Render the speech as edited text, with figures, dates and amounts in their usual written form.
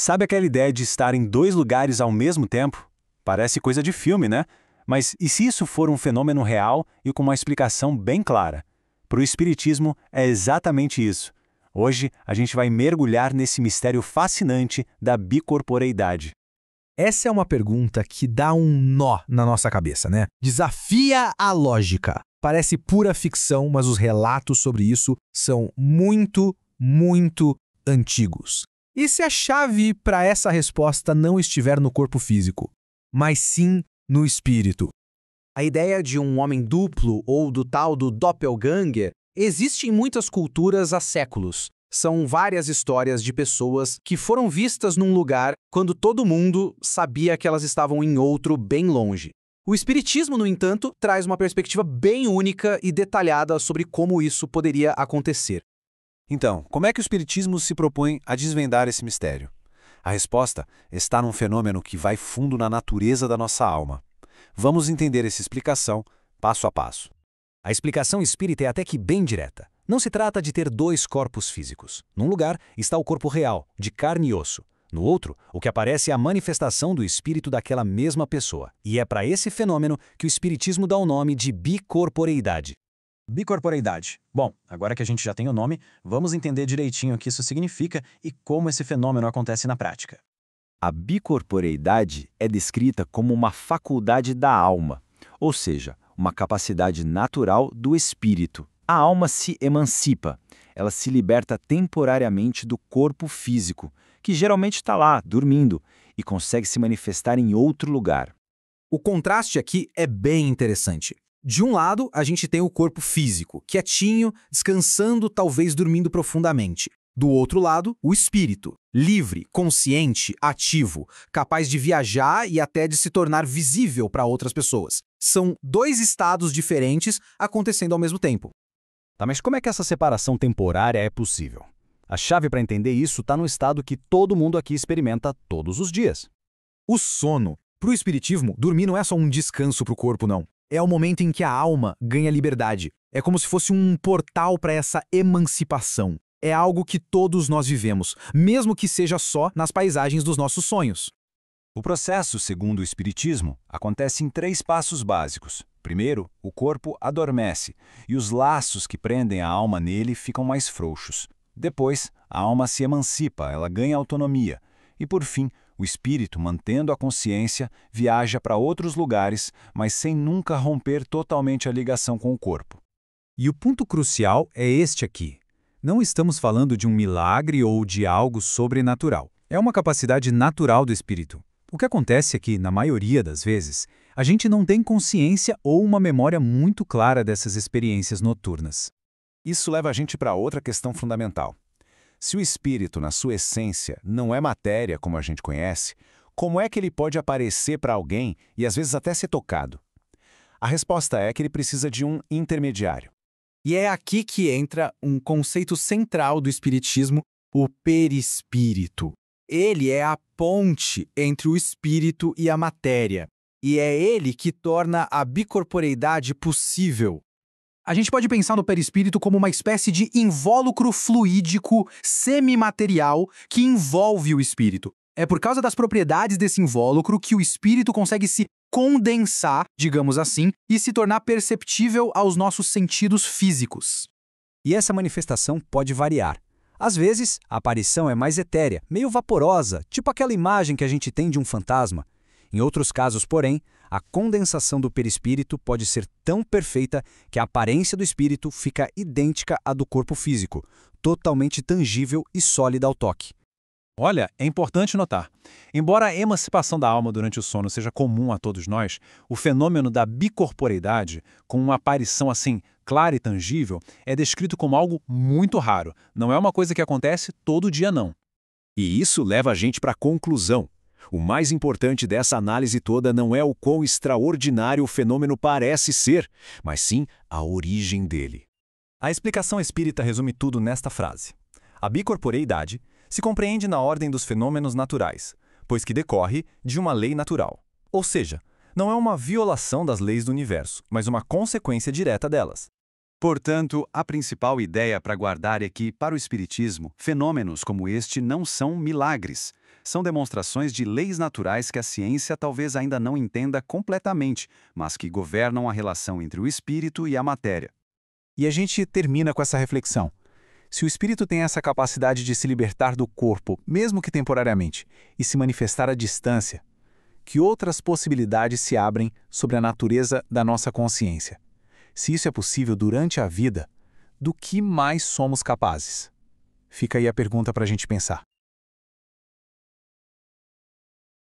Sabe aquela ideia de estar em dois lugares ao mesmo tempo? Parece coisa de filme, né? Mas e se isso for um fenômeno real e com uma explicação bem clara? Para o Espiritismo, é exatamente isso. Hoje, a gente vai mergulhar nesse mistério fascinante da bicorporeidade. Essa é uma pergunta que dá um nó na nossa cabeça, né? Desafia a lógica. Parece pura ficção, mas os relatos sobre isso são muito, muito antigos. E se a chave para essa resposta não estiver no corpo físico, mas sim no espírito? A ideia de um homem duplo ou do tal do doppelganger existe em muitas culturas há séculos. São várias histórias de pessoas que foram vistas num lugar quando todo mundo sabia que elas estavam em outro bem longe. O Espiritismo, no entanto, traz uma perspectiva bem única e detalhada sobre como isso poderia acontecer. Então, como é que o Espiritismo se propõe a desvendar esse mistério? A resposta está num fenômeno que vai fundo na natureza da nossa alma. Vamos entender essa explicação passo a passo. A explicação espírita é até que bem direta. Não se trata de ter dois corpos físicos. Num lugar está o corpo real, de carne e osso. No outro, o que aparece é a manifestação do espírito daquela mesma pessoa. E é para esse fenômeno que o Espiritismo dá o nome de bicorporeidade. Bicorporeidade. Bom, agora que a gente já tem o nome, vamos entender direitinho o que isso significa e como esse fenômeno acontece na prática. A bicorporeidade é descrita como uma faculdade da alma, ou seja, uma capacidade natural do espírito. A alma se emancipa, ela se liberta temporariamente do corpo físico, que geralmente está lá, dormindo, e consegue se manifestar em outro lugar. O contraste aqui é bem interessante. De um lado, a gente tem o corpo físico, quietinho, descansando, talvez dormindo profundamente. Do outro lado, o espírito, livre, consciente, ativo, capaz de viajar e até de se tornar visível para outras pessoas. São dois estados diferentes acontecendo ao mesmo tempo. Tá, mas como é que essa separação temporária é possível? A chave para entender isso está no estado que todo mundo aqui experimenta todos os dias. O sono. Para o Espiritismo, dormir não é só um descanso para o corpo, não. É o momento em que a alma ganha liberdade. É como se fosse um portal para essa emancipação. É algo que todos nós vivemos, mesmo que seja só nas paisagens dos nossos sonhos. O processo, segundo o Espiritismo, acontece em 3 passos básicos. Primeiro, o corpo adormece e os laços que prendem a alma nele ficam mais frouxos. Depois, a alma se emancipa, ela ganha autonomia. E, por fim, o espírito, mantendo a consciência, viaja para outros lugares, mas sem nunca romper totalmente a ligação com o corpo. E o ponto crucial é este aqui. Não estamos falando de um milagre ou de algo sobrenatural. É uma capacidade natural do espírito. O que acontece é que, na maioria das vezes, a gente não tem consciência ou uma memória muito clara dessas experiências noturnas. Isso leva a gente para outra questão fundamental. Se o espírito, na sua essência, não é matéria como a gente conhece, como é que ele pode aparecer para alguém e às vezes até ser tocado? A resposta é que ele precisa de um intermediário. E é aqui que entra um conceito central do Espiritismo, o perispírito. Ele é a ponte entre o espírito e a matéria, e é ele que torna a bicorporeidade possível. A gente pode pensar no perispírito como uma espécie de invólucro fluídico semimaterial que envolve o espírito. É por causa das propriedades desse invólucro que o espírito consegue se condensar, digamos assim, e se tornar perceptível aos nossos sentidos físicos. E essa manifestação pode variar. Às vezes, a aparição é mais etérea, meio vaporosa, tipo aquela imagem que a gente tem de um fantasma. Em outros casos, porém, a condensação do perispírito pode ser tão perfeita que a aparência do espírito fica idêntica à do corpo físico, totalmente tangível e sólida ao toque. Olha, é importante notar, embora a emancipação da alma durante o sono seja comum a todos nós, o fenômeno da bicorporeidade, com uma aparição assim clara e tangível, é descrito como algo muito raro. Não é uma coisa que acontece todo dia, não. E isso leva a gente para a conclusão. O mais importante dessa análise toda não é o quão extraordinário o fenômeno parece ser, mas sim a origem dele. A explicação espírita resume tudo nesta frase. A bicorporeidade se compreende na ordem dos fenômenos naturais, pois que decorre de uma lei natural. Ou seja, não é uma violação das leis do universo, mas uma consequência direta delas. Portanto, a principal ideia para guardar é que, para o Espiritismo, fenômenos como este não são milagres. São demonstrações de leis naturais que a ciência talvez ainda não entenda completamente, mas que governam a relação entre o espírito e a matéria. E a gente termina com essa reflexão. Se o espírito tem essa capacidade de se libertar do corpo, mesmo que temporariamente, e se manifestar à distância, que outras possibilidades se abrem sobre a natureza da nossa consciência? Se isso é possível durante a vida, do que mais somos capazes? Fica aí a pergunta para a gente pensar.